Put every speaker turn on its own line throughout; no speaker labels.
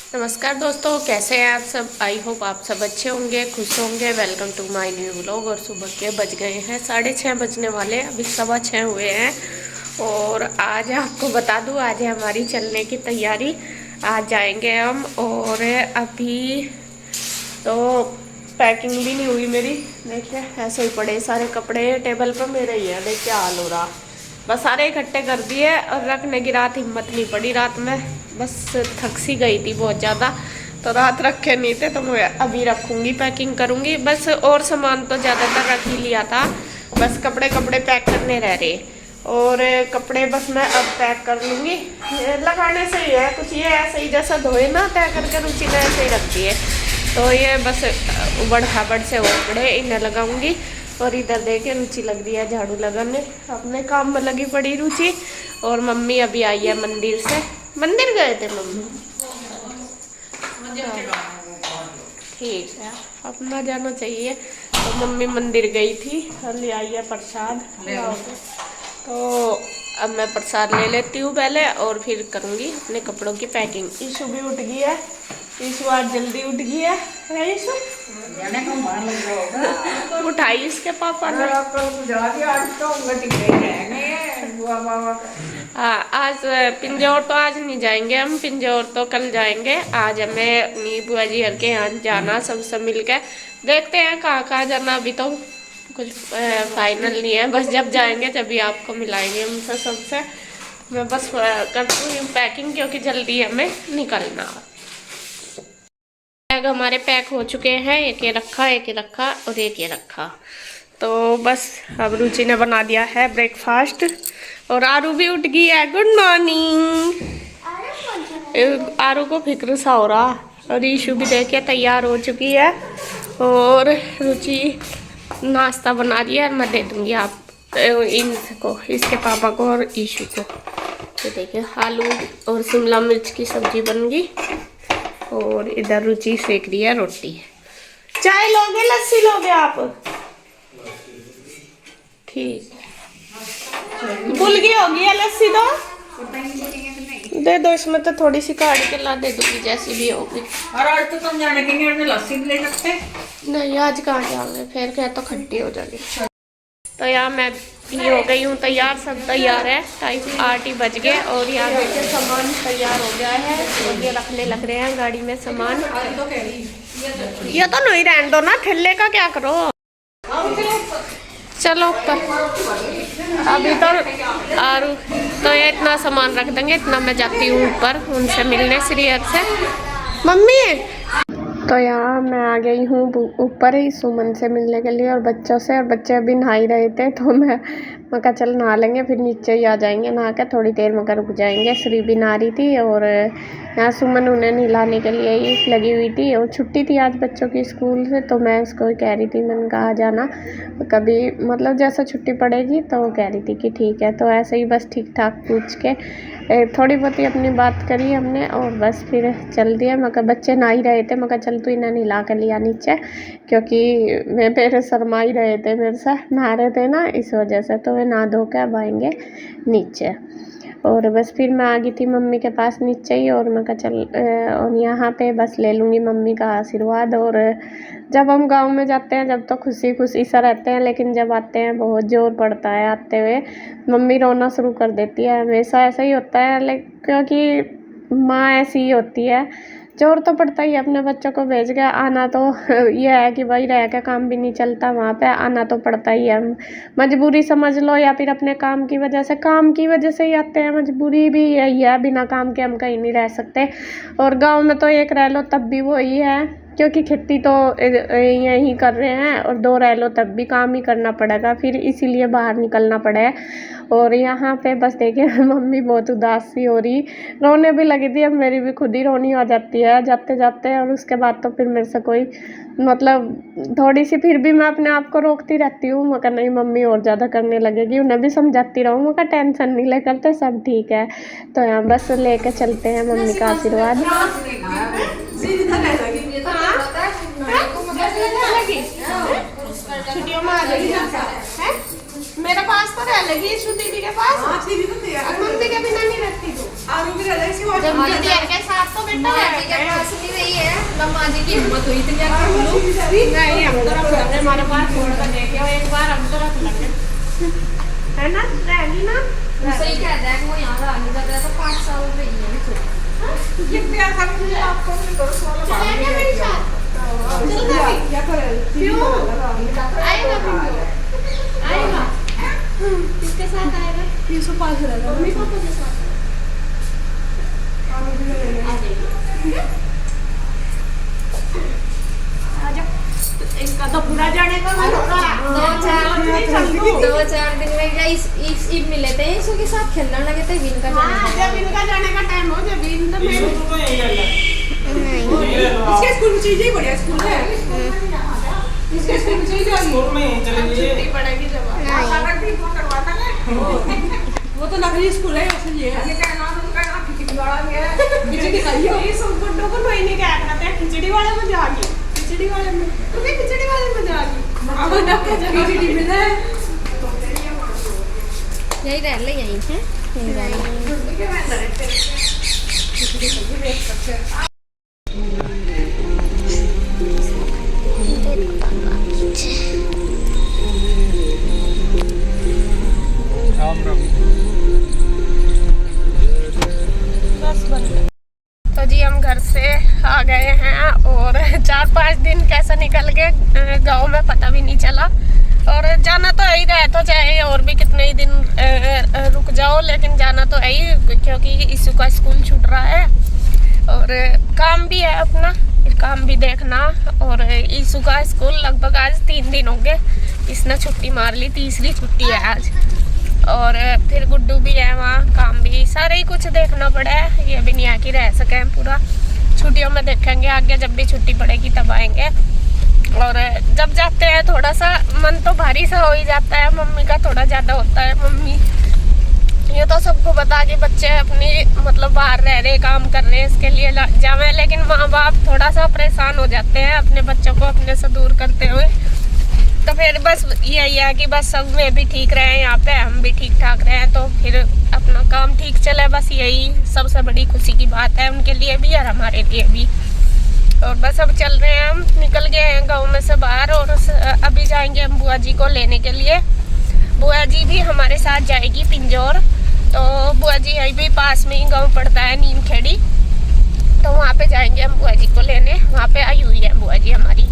नमस्कार दोस्तों, कैसे हैं आप सब। आई होप आप सब अच्छे होंगे, खुश होंगे। Welcome to my new vlog. और सुबह के बज गए हैं 6:30 बजने वाले, अभी 6:15 हुए हैं। और आज आपको बता दूं, आज है हमारी चलने की तैयारी। आज जाएंगे हम। और अभी तो पैकिंग भी नहीं हुई मेरी, देखिए ऐसे ही पड़े सारे कपड़े टेबल पर मेरे ही है। देखिए हाल हो रहा, बस सारे इकट्ठे कर दिए और रखने की रात हिम्मत नहीं पड़ी। रात में बस थक सी गई थी बहुत ज़्यादा, तो रात रखे नहीं थे। तो मैं अभी रखूँगी, पैकिंग करूँगी बस। और सामान तो ज़्यादातर रख ही लिया था, बस कपड़े पैक करने रह रहे। और कपड़े बस मैं अब पैक कर लूँगी। लगाने से ही है कुछ, ये ऐसे ही जैसा धोए ना तय करके रुचि ने ऐसे ही रखती है। तो ये बस उबड़ खाबड़ से हो पड़े, इन्हें लगाऊंगी। और इधर देखे रुचि लग रही है झाड़ू लगाने, अपने काम में लगी पड़ी रुचि। और मम्मी अभी आई है मंदिर से। मंदिर गए थे मम्मी? ठीक है, अपना जाना चाहिए। तो मम्मी मंदिर गई थी और ले आई है प्रसाद। तो अब मैं प्रसाद ले लेती हूँ पहले, और फिर करूँगी अपने कपड़ों की पैकिंग। ईशु भी उठ गई है, ईशु आज जल्दी उठ गई है ईशु? उठाई इसके पापा ने। हाँ, आज पिंजौर तो आज नहीं जाएंगे हम, पिंजौर तो कल जाएंगे। आज हमें नी बुआ जी हर के यहाँ जाना, सबसे मिलके देखते हैं कहाँ जाना। अभी तो कुछ फाइनल नहीं है, बस जब जाएंगे तभी आपको मिलाएंगे उनसे सबसे। मैं बस करती हूँ पैकिंग, क्योंकि जल्दी हमें निकलना। बैग हमारे पैक हो चुके हैं, एक ये रखा और एक ये रखा। तो बस अब रुचि ने बना दिया है ब्रेकफास्ट, और आरू भी उठ गई है। Good morning. आरू को फिक्र सा हो रहा। और ईशु भी देखिए तैयार हो चुकी है। और रुचि नाश्ता बना रही है, मैं दे दूंगी आप इनको, इसके पापा को और ईशु को। तो देखिए आलू और शिमला मिर्च की सब्जी बन गई। और इधर रुचि सेक रही है रोटी। चाय लोगे, लस्सी लोगे आप? ठीक, भूल गई होगी है लस्सी तो दे दो, इसमें तो थोड़ी सी काट के ला दे दूंगी, जैसी भी होगी।
और आज तो तुम जाने के लिए लस्सी भी ले सकते?
नहीं, आज कहाँ जाओगे, फिर क्या तो खट्टी हो जाएगी। तो यहाँ मैं भी हो गई हूँ तैयार, सब तैयार है। टाइम 8 ही बज गए। और यहाँ देखिए सामान तैयार हो गया है, और ये रखने लग रहे हैं गाड़ी में सामान। ये तो नहीं रहने दो ना, ठेले का क्या करो। चलो ऊपर, अभी तो आरू तो ये इतना सामान रख देंगे। इतना मैं जाती हूँ ऊपर उनसे मिलने, श्रीयर से। मम्मी तो यहाँ मैं आ गई हूँ ऊपर ही सुमन से मिलने के लिए और बच्चों से। और बच्चे अभी नहा ही रहे थे, तो मैं कहा चल नहा लेंगे, फिर नीचे ही आ जाएंगे नहा के, थोड़ी देर में रुक जाएंगे। श्री भी नहा रही थी, और यहाँ सुमन उन्हें नहलाने के लिए ही लगी हुई थी। और छुट्टी थी आज बच्चों की स्कूल से, तो मैं उसको कह रही थी, मैंने कहा जाना कभी, मतलब जैसा छुट्टी पड़ेगी। तो वो कह रही थी कि ठीक है। तो ऐसे ही बस ठीक ठाक पूछ के थोड़ी बहुत ही अपनी बात करी हमने, और बस फिर चल दिया। मैं कहा बच्चे नहा ही रहे थे, मैं कहा चल तू इन्हें नहला कर लिया नीचे, क्योंकि मैं मेरे शर्मा ही रहे थे, मेरे से नहा रहे थे ना, इस वजह से। तो वे नहा धो के अब आएंगे नीचे। और बस फिर मैं आ गई थी मम्मी के पास नीचे ही। और मैं कहा चल, और यहाँ पे बस ले लूँगी मम्मी का आशीर्वाद। और जब हम गांव में जाते हैं जब तो खुशी खुशी सा रहते हैं, लेकिन जब आते हैं बहुत जोर पड़ता है आते हुए। मम्मी रोना शुरू कर देती है, हमेशा ऐसा ही होता है, लेकिन क्योंकि माँ ऐसी ही होती है, जोर तो पड़ता ही है। अपने बच्चों को भेज के आना तो ये है कि भाई रह के काम भी नहीं चलता, वहाँ पे आना तो पड़ता ही है। मजबूरी समझ लो, या फिर अपने काम की वजह से, काम की वजह से ही आते हैं। मजबूरी भी यही है, बिना काम के हम कहीं नहीं रह सकते। और गांव में तो एक रह लो तब भी वही है, क्योंकि खेती तो यहीं कर रहे हैं। और 2 रह लो तब भी काम ही करना पड़ेगा, फिर इसीलिए बाहर निकलना पड़े। और यहाँ पे बस देखिए मम्मी बहुत उदास सी हो रही, रोने भी लगी थी। अब मेरी भी खुद ही रोनी आ जाती है जाते जाते। और उसके बाद तो फिर मेरे से कोई, मतलब थोड़ी सी फिर भी मैं अपने आप को रोकती रहती हूँ। मैं कहा नहीं मम्मी और ज़्यादा करने लगेगी, उन्हें भी समझाती रहूँ। मैं कहा टेंशन नहीं ले करते, सब ठीक है। तो यहाँ बस लेके चलते हैं मम्मी का आशीर्वाद। छुट्टियों में आ जाएगी, मेरे पास तो रह लगी दीदी के पास। मम्मी के बिना नहीं रहती तू। जब दीदी के साथ तो बेटा
बस नहीं रही है, मम्मा जी की हिम्मत हुई इतनी आगे बोलो।
नहीं हम तो रख लेंगे, हमारे पास छोड़ कर देखे हो एक बार, हम तो रख लेंगे, है ना? रहेगी ना?
सही कह रहा है, वो यहाँ रानी कर रहा था 5 साल रही है
कितने आसान है आपको नहीं करो सोलो
चलेंगे मेरे साथ?
क्या करें
क्यों? आएगा पिंटू, आएगा। किसके साथ आएगा?
किसको पास रहेगा
मम्मी पापा के साथ आ जाएगा। आजा, इनका तो पूरा जाने का मन होगा।
2-4 दिन में क्या इस ईद मिले थे, इसो के साथ खेलने लगे थे, विन का
हाँ,
जाने
जब इनका जाने का टाइम हो, जब इन तो मेरे
इसके स्कूल में चीजें बढ़िया स्कूल है इसके स्कूल में चीजें स्कूल में चले
छुट्टी पड़ेगी जब
सागर भी फोन करवाता ना वो तो नकली स्कूल है इसलिए ये क्या नाम उनका नाम खिचड़ी वाला है खिचड़ी खाइयो
ये सब गुड्डो को कोई नहीं क्या करते हैं, खिचड़ी वाले में जाके, खिचड़ी वाले में, तुम्हें खिचड़ी वाले में जाके
अब ना क्या जगह खिचड़ी मिले
यही रह ले, यहीं है यहीं रह ले।
तो जी हम घर से आ गए हैं और 4-5 दिन कैसे निकल गए गांव में पता भी नहीं चला, और जाना तो यही रहे, तो चाहे और भी कितने ही दिन रुक जाओ लेकिन जाना तो यही, क्योंकि इशू का स्कूल छूट रहा है और काम भी है अपना, फिर काम भी देखना। और इशू का स्कूल लगभग आज 3 दिन हो गए, इसने छुट्टी मार ली, तीसरी छुट्टी है आज। और फिर गुड्डू भी है वहाँ, काम भी सारे ही कुछ देखना पड़ा है, ये भी नहीं है कि रह सके पूरा, छुट्टियों में देखेंगे आगे, जब भी छुट्टी पड़ेगी तब आएंगे। और जब जाते हैं थोड़ा सा मन तो भारी सा हो ही जाता है, मम्मी का थोड़ा ज़्यादा होता है, मम्मी ये तो सबको बता के बच्चे अपनी मतलब बाहर रह रहे काम कर रहे हैं इसके लिए जावे, लेकिन माँ बाप थोड़ा सा परेशान हो जाते हैं अपने बच्चों को अपने से दूर करते हुए। तो फिर बस यही है कि बस सब में भी ठीक रहे, यहाँ पे हम भी ठीक ठाक रहे, तो फिर अपना काम ठीक चले, बस यही सबसे बड़ी खुशी की बात है उनके लिए भी और हमारे लिए भी। और बस अब चल रहे हैं, हम निकल गए हैं गांव में से बाहर और अभी जाएंगे हम बुआ जी को लेने के लिए। बुआ जी भी हमारे साथ जाएगी पिंजौर, तो बुआ जी यही भी पास में ही गाँव पड़ता है नीम खेड़ी, तो वहाँ पे जाएंगे हम बुआ जी को लेने। वहाँ पे आई हुई है बुआ जी हमारी,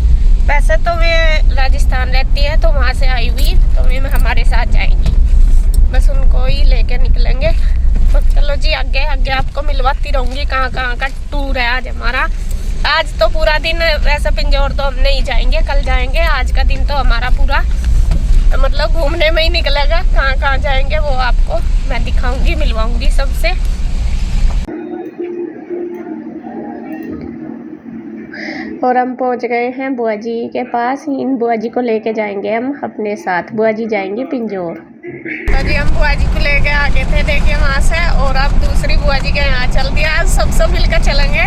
वैसे तो वे राजस्थान रहती है तो वहाँ से आई हुई, तो वे हमारे साथ जाएंगी, बस उनको ही लेके निकलेंगे। तो चलो जी आगे आगे आपको मिलवाती रहूँगी कहाँ कहाँ का टूर है आज हमारा। आज तो पूरा दिन वैसे पिंजौर तो हम नहीं जाएंगे, कल जाएंगे, आज का दिन तो हमारा पूरा मतलब घूमने में ही निकलेगा, कहाँ कहाँ जाएंगे वो आपको मैं दिखाऊंगी, मिलवाऊंगी सबसे। और हम पहुंच गए हैं बुआ जी के पास, इन बुआ जी को लेके जाएंगे हम अपने साथ, बुआ जी जाएंगे पिंजौर। तो जी हम बुआ जी को लेके आ गए थे देखिए वहाँ से, और अब दूसरी बुआ जी के यहाँ चल दिया, आज सबसे मिलकर चलेंगे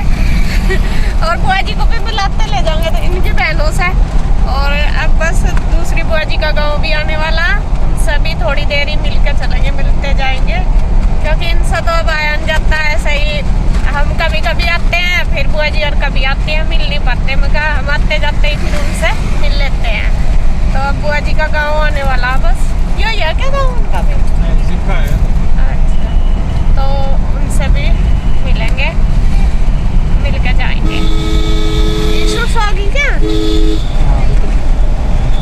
और बुआ जी को भी मिलाते ले जाएंगे तो इनकी बहनों से। और अब बस दूसरी बुआ जी का गाँव भी आने वाला, सभी थोड़ी देर ही मिलकर चलेंगे, मिलते जाएंगे, क्योंकि इनसे तो अब आया जाता है सही, हम कभी कभी आते हैं फिर बुआ जी और कभी आते हैं, मिल नहीं पाते, मैं कहा हम आते जाते ही फिर उनसे मिल लेते हैं। तो अब बुआ जी का गाँव आने वाला, बस यो है क्या गाँव उनका भी? अच्छा, तो उनसे भी मिलेंगे, मिल के जाएंगे।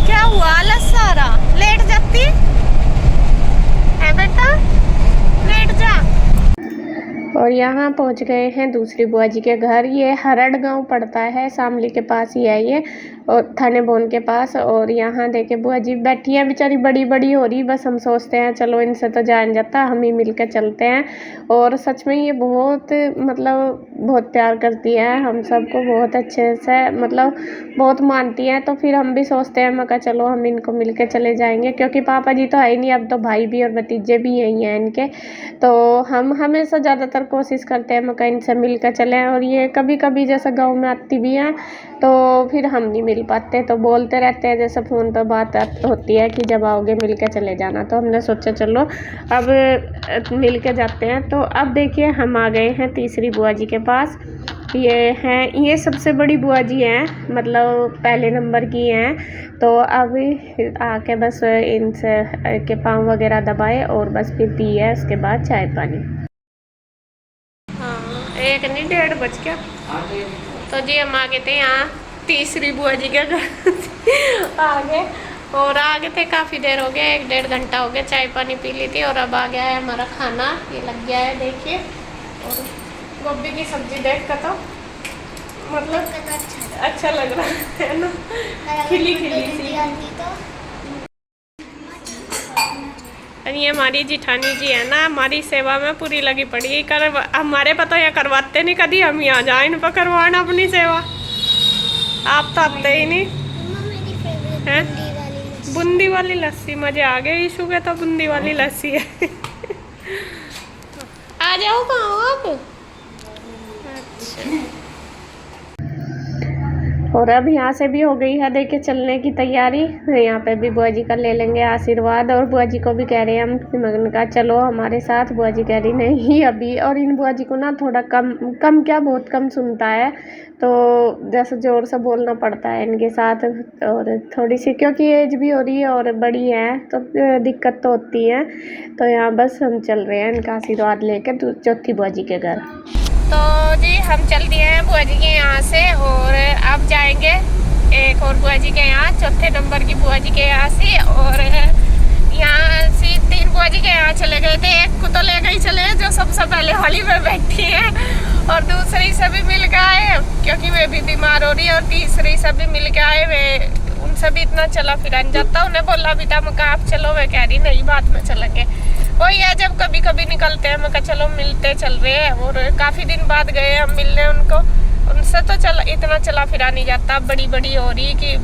क्या हुआ आलस सारा, लेट जाती है बेटा, लेट जा। और यहाँ पहुँच गए हैं दूसरी बुआ जी के घर, ये हरड़ गांव पड़ता है, शामली के पास ही है ये, और थाने बोन के पास। और यहाँ देखे बुआ जी बैठी हैं बेचारी, बड़ी बड़ी हो रही, बस हम सोचते हैं चलो इनसे तो जान जाता, हम ही मिल कर चलते हैं। और सच में ये बहुत मतलब बहुत प्यार करती है हम सबको, बहुत अच्छे से मतलब बहुत मानती हैं। तो फिर हम भी सोचते हैं, मैं कहा चलो हम इनको मिल के चले जाएंगे, क्योंकि पापा जी तो है ही नहीं, अब तो भाई भी और भतीजे भी यही हैं इनके। तो हम हमेशा ज़्यादातर कोशिश कोशिश करते हैं मैं इनसे मिल कर चलें, और ये कभी कभी जैसे गांव में आती भी हैं तो फिर हम नहीं मिल पाते, तो बोलते रहते हैं जैसे फ़ोन पर बात होती है कि जब आओगे मिल के चले जाना। तो हमने सोचा चलो अब मिल के जाते हैं। तो अब देखिए हम आ गए हैं तीसरी बुआ जी के पास। ये सबसे बड़ी बुआ जी हैं, मतलब पहले नंबर की हैं। तो अब आके बस इनसे के पाँव वगैरह दबाए और बस फिर पिए, उसके बाद चाय पानी। हाँ 1 नहीं 1:30 बज गया। तो जी हम आ गए थे यहाँ तीसरी बुआ जी के घर आगे, और आगे थे काफ़ी देर हो गया, 1-1.5 घंटा हो गया, चाय पानी पी ली थी। और अब आ गया है हमारा खाना, ये लग गया है देखिए। और गोभी की सब्जी देख कर तो मतलब अच्छा लग रहा है ना, खिली खिली सी। और ये हमारी जिठानी जी है ना, हमारी सेवा में पूरी लगी पड़ी। हमारे पता या करवाते नहीं कभी, हम यहाँ जाए इन पर करवाना अपनी सेवा। आप तो आते ही नहीं हैं। बूंदी वाली लस्सी मजे आ गए ईशू के, तो बूंदी वाली लस्सी है। आ जाओ कहाँ हो आप? अच्छा। और अब यहाँ से भी हो गई है देखिए चलने की तैयारी। यहाँ पे भी बुआ जी का ले लेंगे आशीर्वाद, और बुआ जी को भी कह रहे हैं हम मगन का चलो हमारे साथ। बुआ जी कह रही नहीं अभी। और इन बुआ जी को ना थोड़ा कम क्या बहुत कम सुनता है, तो जैसे ज़ोर से बोलना पड़ता है इनके साथ। और थोड़ी सी क्योंकि एज भी हो रही है और बड़ी है तो दिक्कत तो होती है। तो यहाँ बस हम चल रहे हैं इनका आशीर्वाद लेकर चौथी बुआ जी के घर। तो जी हम चल दिए हैं बुआ जी के यहाँ से, और अब जाएंगे एक और बुआ जी के यहाँ, चौथे नंबर की बुआ जी के यहाँ से। और यहाँ से 3 बुआ जी के यहाँ चले गए थे, एक को तो ले गई चले जो सबसे पहले वाली में बैठी है, और दूसरी से भी मिल के आए क्योंकि वे भी बीमार हो रही है, और तीसरी से भी मिल के आए। वे उनसे भी इतना चला फिरा नहीं जाता, उन्हें बोला भी था मैं आप चलो, वे कह रही नहीं बाद में चलेंगे। वही है जब कभी कभी निकलते हैं मैं कहा चलो मिलते चल रहे हैं, और काफ़ी दिन बाद गए हम मिलने उनको। उनसे तो इतना चला फिरा नहीं जाता, बड़ी बड़ी हो रही कि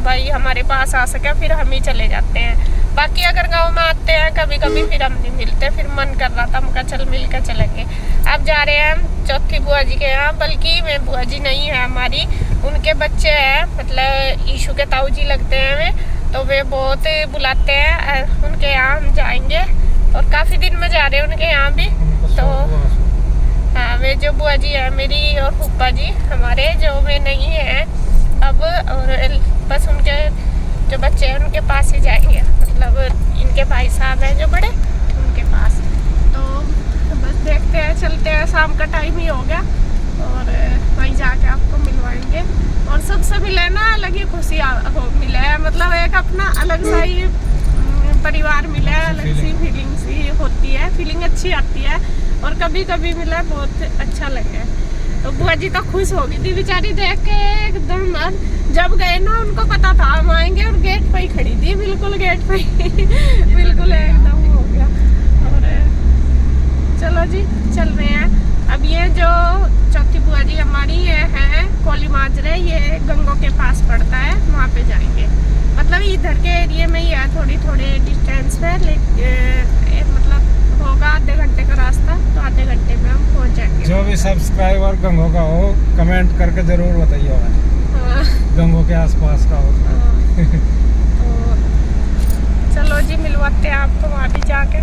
भाई हमारे पास आ सके, फिर हम ही चले जाते हैं। बाकी अगर गांव में आते हैं कभी कभी फिर हम नहीं मिलते, फिर मन कर रहा था मैं कहा चल मिल कर चलेंगे। अब जा रहे हैं हम चौथी बुआ जी के यहाँ, बल्कि वे बुआ जी नहीं है हमारी, उनके बच्चे हैं, मतलब ईशू के ताऊ जी लगते हैं वे, तो वे बहुत बुलाते हैं उनके यहाँ हम जाएंगे। और काफ़ी दिन में जा रहे हैं उनके यहाँ भी। तो हाँ वे जो बुआ जी है मेरी और फूफा जी हमारे, जो वे नहीं हैं अब, और बस उनके जो बच्चे हैं उनके पास ही जाएंगे, मतलब इनके भाई साहब हैं जो बड़े, उनके पास। तो बस देखते हैं चलते हैं, शाम का टाइम ही हो गया, और वहीं जाके आपको मिलवाएंगे। और सबसे मिले ना अलग ही खुशी मिले है, मतलब एक अपना अलग सा ही परिवार मिला है, अलग सी फीलिंग सी होती है, फीलिंग अच्छी आती है। और कभी कभी मिला बहुत अच्छा लगे। तो बुआ जी तो खुश हो गई थी बेचारी देख के एकदम। जब गए ना उनको पता था हम आएंगे, और गेट पे ही खड़ी थी, बिल्कुल गेट पे ही बिल्कुल एकदम हो गया। और चलो जी चल रहे हैं। अब ये जो चौथी बुआ जी हमारी ये है कोली माजरे, ये गंगो के पास पड़ता है, वहाँ पे जाएंगे। मतलब इधर के एरिया में ही है, थोड़े डिस्टेंस पे, मतलब होगा आधे घंटे का रास्ता, तो आधे घंटे में हम पहुँच जाएंगे।
जो भी सब्सक्राइबर गंगो का हो कमेंट करके ज़रूर बताइए,
हाँ।
गंगो के आसपास का हो।
हाँ। तो चलो जी मिलवाते हैं आपको वहाँ भी जाके।